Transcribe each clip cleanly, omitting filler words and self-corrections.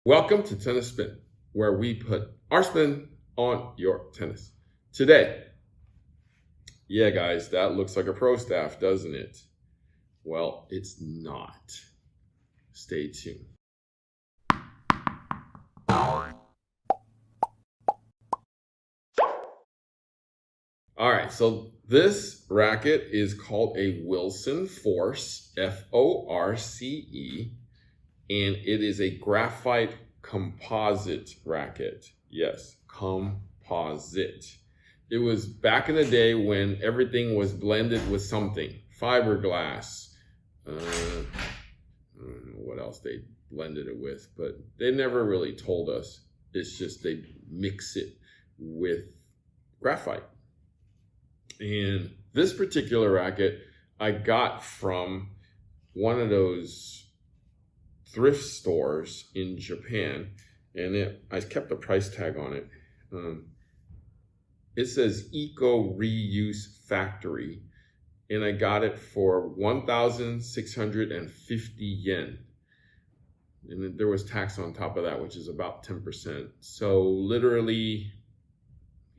Welcome to Tennis Spin, where we put our spin on your tennis. Today, yeah guys, that looks like a pro staff, doesn't it? Well, it's not. Stay tuned. All right, so this racket is called a Wilson Force, F-O-R-C-E, and it is a graphite composite racket. Yes, composite. It was back in the day when everything was blended with something. Fiberglass. I don't know what else they blended it with, but they never really told us. It's just they mix it with graphite. And this particular racket I got from one of those thrift stores in Japan, and I kept a price tag on it. It says Eco Reuse Factory, and I got it for 1,650 yen. And there was tax on top of that, which is about 10%. So literally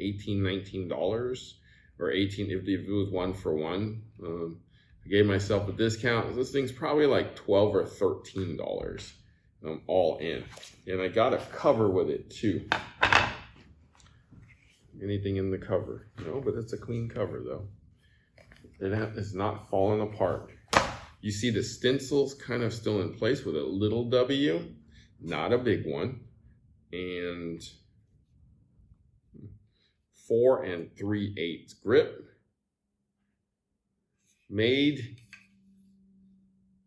$18, $19, or 18 if it was 1 for 1. I gave myself a discount. This thing's probably like $12 or $13 all in. And I got a cover with it too. Anything in the cover? No, but it's a clean cover though. It's not falling apart. You see the stencil's kind of still in place with a little W, not a big one. And 4 3/8 grip. Made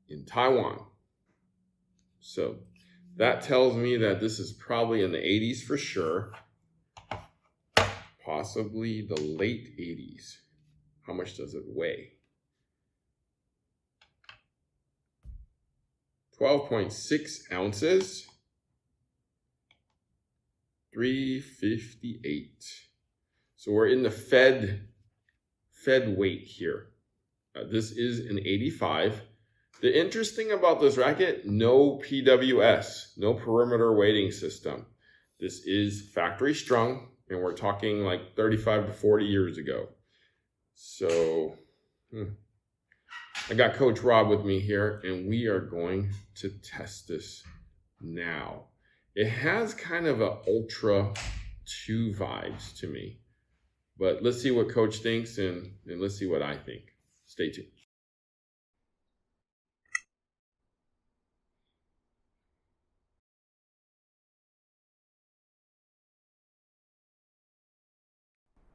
in Taiwan. So that tells me that this is probably in the 80s for sure. Possibly the late 80s. How much does it weigh? 12.6 ounces. 358. So we're in the Fed weight here. This is an 85. The interesting about this racket, no PWS, no perimeter weighting system. This is factory strung, and we're talking like 35 to 40 years ago. So I got Coach Rob with me here, and we are going to test this now. It has kind of a Ultra 2 vibes to me. But let's see what Coach thinks, and let's see what I think. Stay tuned.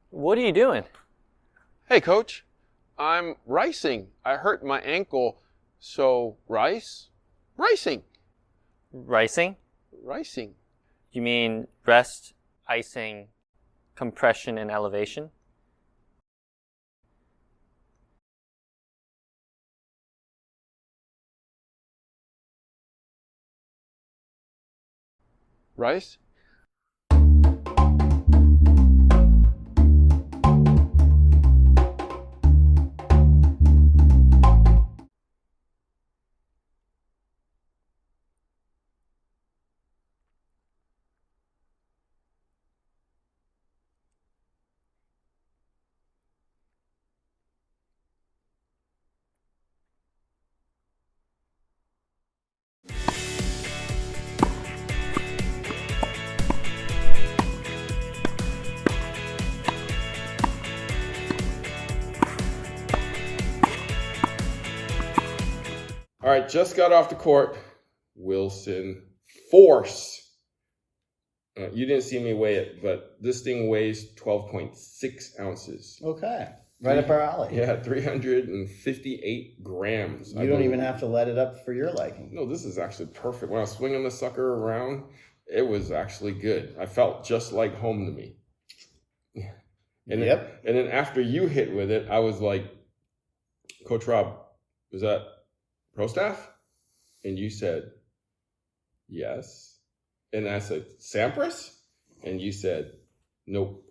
What are you doing? Hey, Coach. I'm ricing. I hurt my ankle, so ricing. Ricing? Ricing. You mean rest, icing, compression, and elevation? Rice? All right, just got off the court. Wilson Force. You didn't see me weigh it, but this thing weighs 12.6 ounces. Okay. Right up our alley. Yeah, 358 grams. You don't even have to let it up for your liking. No, this is actually perfect. When I was swinging the sucker around, it was actually good. I felt just like home to me. And Yep. And then after you hit with it, I was like, Coach Rob, was that pro staff? And you said, yes. And I said, Sampras? And you said, nope.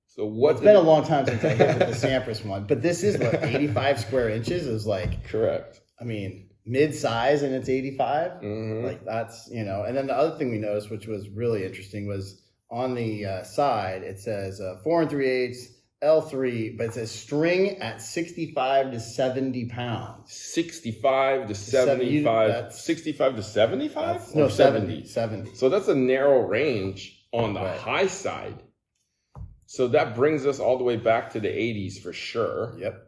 So what? It's been a long time since I hit with the Sampras one, but this is what 85 square inches is like. Correct. I mean, mid-size and it's 85. Mhm. Like that's, and then the other thing we noticed, which was really interesting, was on the side, it says 4 3/8 L3, but it says string at 65 to 70 pounds. 65 to 75. that's- 65 to 75? No, Or 70. 70. So that's a narrow range on the Right. high side. So that brings us all the way back to the 80s for sure. Yep.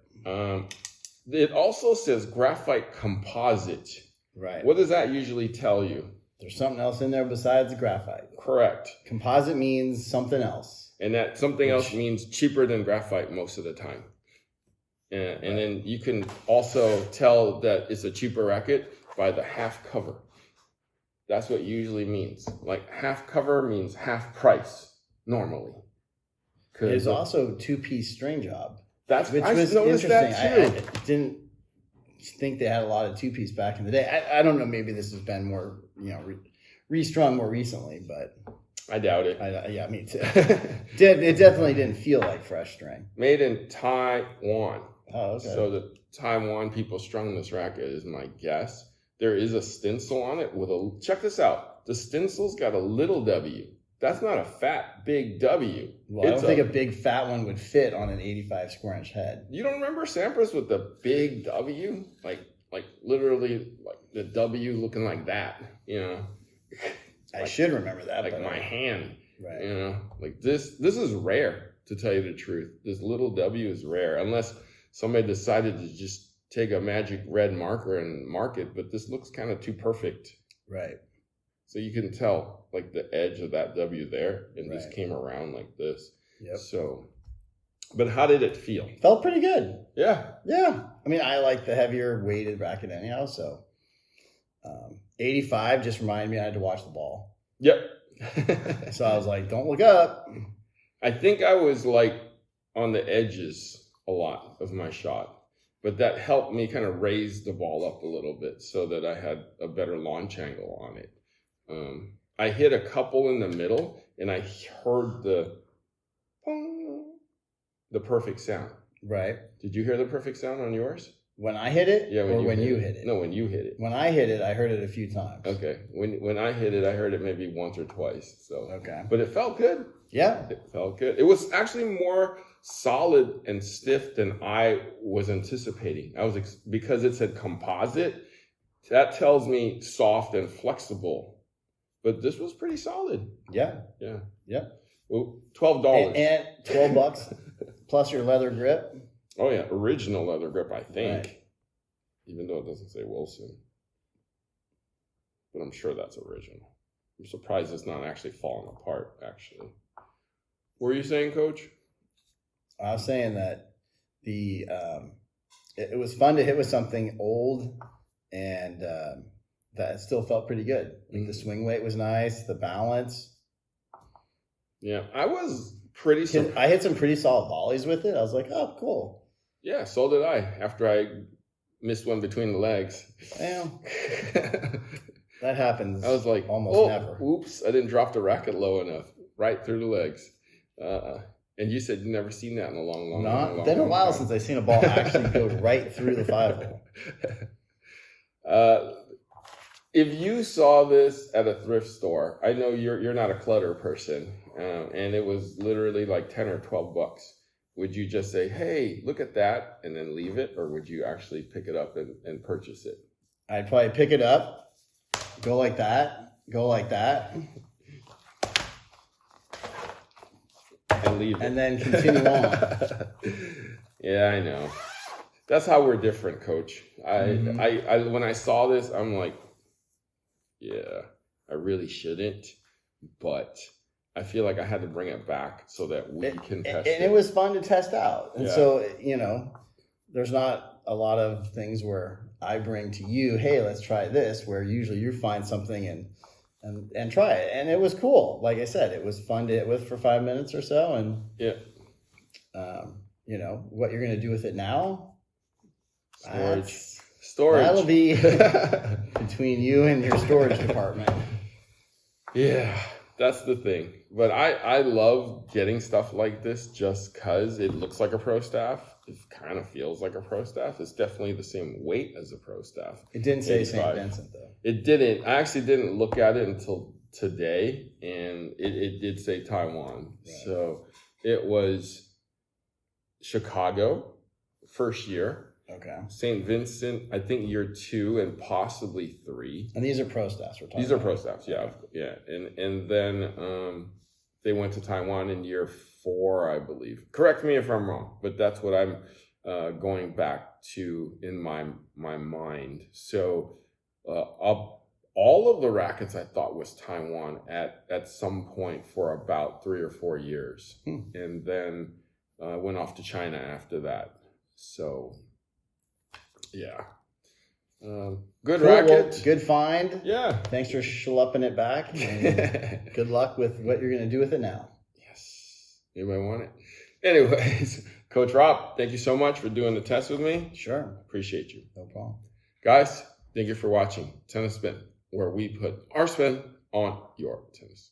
It also says graphite composite. Right. What does that usually tell you? There's something else in there besides the graphite. Correct. Composite means something else. And that something else means cheaper than graphite most of the time. And then you can also tell that it's a cheaper racket by the half cover. That's what it usually means. Like half cover means half price normally. There's also 2-piece string job. Which I was noticed that interesting. too. I didn't think they had a lot of 2-piece back in the day. I don't know. Maybe this has been more, restrung more recently, but I doubt it. yeah, me too. It definitely didn't feel like fresh string. Made in Taiwan. Oh, okay. So the Taiwan people strung this racket is my guess. There is a stencil on it with check this out. The stencil's got a little W. That's not a fat, big W. Well, I don't think a big fat one would fit on an 85 square inch head. You don't remember Sampras with the big W? Like literally like the W looking like that, I should remember that. Like but my hand. Right. Like this is rare, to tell you the truth. This little W is rare, unless somebody decided to just take a magic red marker and mark it, but this looks kind of too perfect. Right. So you can tell like the edge of that W there and Right. just came around like this. Yep. So, but how did it feel? Felt pretty good. Yeah. Yeah. I mean, I like the heavier weighted racket anyhow. So 85 just reminded me I had to watch the ball. Yep. So I was like, don't look up. I think I was like on the edges a lot of my shot, but that helped me kind of raise the ball up a little bit so that I had a better launch angle on it. I hit a couple in the middle and I heard the perfect sound. Right. Did you hear the perfect sound on yours? When I hit it, Yeah, or when you hit it? No, when you hit it. When I hit it, I heard it a few times. Okay. When I hit it, I heard it maybe once or twice. So Okay. but it felt good. Yeah. It felt good. It was actually more solid and stiff than I was anticipating. Because it said composite, that tells me soft and flexible. But this was pretty solid. Yeah. Yeah. Yeah. Well, $12. And $12 plus your leather grip. Oh yeah, original leather grip, I think. Right. Even though it doesn't say Wilson. But I'm sure that's original. I'm surprised it's not actually falling apart, actually. What were you saying, Coach? I was saying that it was fun to hit with something old and that still felt pretty good. Like the swing weight was nice, the balance. Yeah, I was pretty surprised. I hit some pretty solid volleys with it. I was like, oh, cool. Yeah, so did I, after I missed one between the legs. Well, that happens. I was like, almost never. Oops, I didn't drop the racket low enough, right through the legs. And you said you've never seen that in a long It's been a while time. since I've seen a ball actually go right through the 5-hole. If you saw this at a thrift store, I know you're not a clutter person, and it was literally like 10 or 12 bucks. Would you just say, hey, look at that, and then leave it? Or would you actually pick it up and purchase it? I'd probably pick it up, go like that, And leave it. and then continue on. Yeah, I know. That's how we're different, Coach. I when I saw this, I'm like, yeah, I really shouldn't, but I feel like I had to bring it back so that we can test it. And it was fun to test out. And Yeah. so, there's not a lot of things where I bring to you, hey, let's try this, where usually you find something and try it. And it was cool. Like I said, it was fun to hit with for 5 minutes or so. And, Yeah. what you're going to do with it now, Storage. that'll be between you and your storage department. Yeah, that's the thing. But I love getting stuff like this just because it looks like a pro staff. it kind of feels like a pro staff. It's definitely the same weight as a pro staff. It didn't say 85. St. Vincent though. It didn't. I actually didn't look at it until today, and it did say Taiwan. Right. So it was Chicago, first year. Okay. St. Vincent, I think year 2 and possibly 3. And these are pro staffs we're talking These are about. pro staffs, yeah, yeah. And then they went to Taiwan in year 4, I believe. Correct me if I'm wrong, but that's what I'm going back to in my mind. So all of the rackets I thought was Taiwan at some point for about 3 or 4 years, and then went off to China after that. So yeah, good Cool. racket. Well, good find. Yeah. Thanks for schlepping it back. And good luck with what you're going to do with it now. Yes. Anybody want it? Anyways, Coach Rob, thank you so much for doing the test with me. Sure. Appreciate you. No problem. Guys, thank you for watching Tennis Spin, where we put our spin on your tennis.